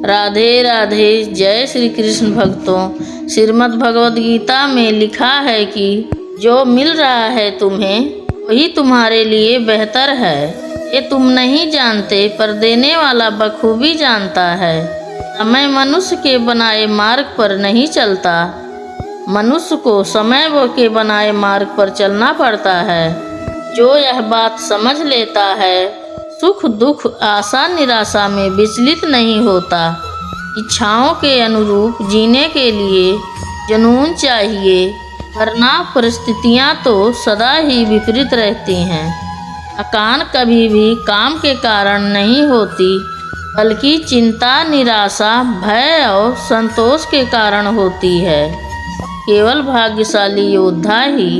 राधे राधे। जय श्री कृष्ण भक्तों। श्रीमद् भगवद गीता में लिखा है कि जो मिल रहा है तुम्हें वही तुम्हारे लिए बेहतर है। ये तुम नहीं जानते पर देने वाला बखूबी जानता है। समय मनुष्य के बनाए मार्ग पर नहीं चलता, मनुष्य को समय के बनाए मार्ग पर चलना पड़ता है। जो यह बात समझ लेता है सुख दुख आशा निराशा में विचलित नहीं होता। इच्छाओं के अनुरूप जीने के लिए जुनून चाहिए, वरना परिस्थितियां तो सदा ही विपरीत रहती हैं। थकान कभी भी काम के कारण नहीं होती, बल्कि चिंता निराशा भय और संतोष के कारण होती है। केवल भाग्यशाली योद्धा ही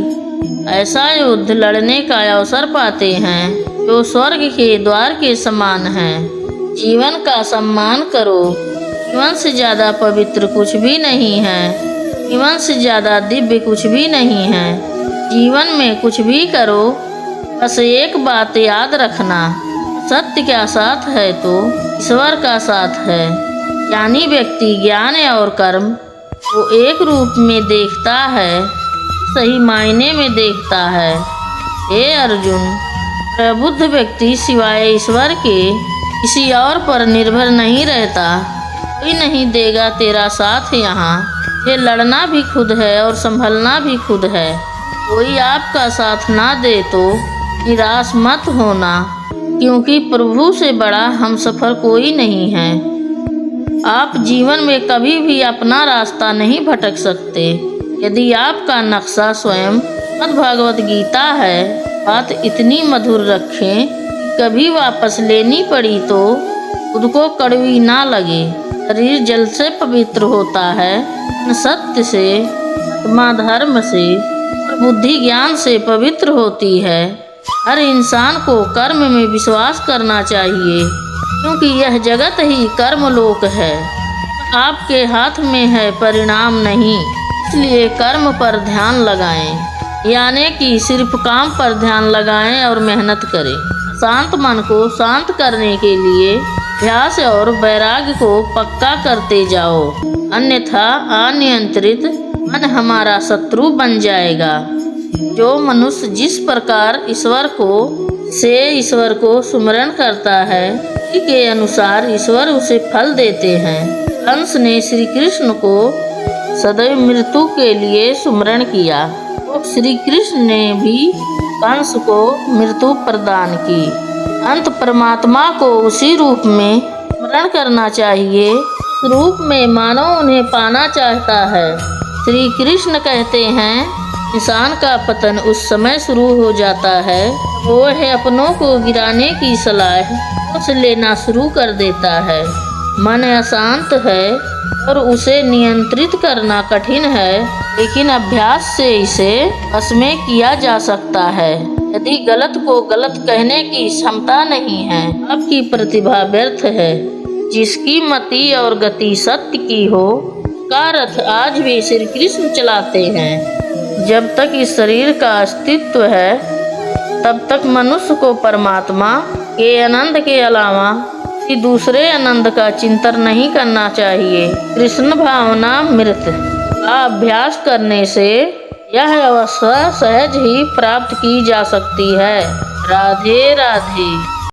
ऐसा युद्ध लड़ने का अवसर पाते हैं जो स्वर्ग के द्वार के समान है। जीवन का सम्मान करो। जीवन से ज़्यादा पवित्र कुछ भी नहीं है, जीवन से ज़्यादा दिव्य कुछ भी नहीं है। जीवन में कुछ भी करो, बस एक बात याद रखना, सत्य का साथ है तो ईश्वर का साथ है। ज्ञानी व्यक्ति ज्ञान और कर्म को एक रूप में देखता है, सही मायने में देखता है। हे अर्जुन, प्रबुद्ध व्यक्ति सिवाय ईश्वर के किसी और पर निर्भर नहीं रहता। कोई नहीं देगा तेरा साथ यहाँ। ये लड़ना भी खुद है और संभलना भी खुद है। कोई आपका साथ ना दे तो निराश मत होना, क्योंकि प्रभु से बड़ा हमसफर कोई नहीं है। आप जीवन में कभी भी अपना रास्ता नहीं भटक सकते। यदि आपका नक्शा स्वयं भगवद गीता है, बात इतनी मधुर रखें कि कभी वापस लेनी पड़ी तो खुद को कड़वी ना लगे। शरीर जल से पवित्र होता है, सत्य से, आत्मा धर्म से और बुद्धि ज्ञान से पवित्र होती है। हर इंसान को कर्म में विश्वास करना चाहिए, क्योंकि यह जगत ही कर्मलोक है। आपके हाथ में है परिणाम नहीं, इसलिए कर्म पर ध्यान लगाएं। यानी कि सिर्फ काम पर ध्यान लगाएं और मेहनत करें। शांत मन को शांत करने के लिए अभ्यास और वैराग्य को पक्का करते जाओ, अन्यथा अनियंत्रित मन हमारा शत्रु बन जाएगा। जो मनुष्य जिस प्रकार ईश्वर को सुमिरन करता है, उसी के अनुसार ईश्वर उसे फल देते हैं। कंस ने श्री कृष्ण को सदैव मृत्यु के लिए सुमिरन किया, तो श्री कृष्ण ने भी कंस को मृत्यु प्रदान की। अंत परमात्मा को उसी रूप में स्मरण करना चाहिए, इस रूप में मानव उन्हें पाना चाहता है। श्री कृष्ण कहते हैं, इंसान का पतन उस समय शुरू हो जाता है वो है अपनों को गिराने की सलाह सोच लेना शुरू कर देता है। मन अशांत है और उसे नियंत्रित करना कठिन है, लेकिन अभ्यास से इसे वश में किया जा सकता है। यदि गलत को गलत कहने की क्षमता नहीं है, आपकी प्रतिभा व्यर्थ है। जिसकी मति और गति सत्य की हो, उसका रथ आज भी श्री कृष्ण चलाते हैं। जब तक इस शरीर का अस्तित्व है, तब तक मनुष्य को परमात्मा के आनंद के अलावा कि दूसरे आनंद का चिंतन नहीं करना चाहिए। कृष्ण भावना मृत का अभ्यास करने से यह अवस्था सहज ही प्राप्त की जा सकती है। राधे राधे।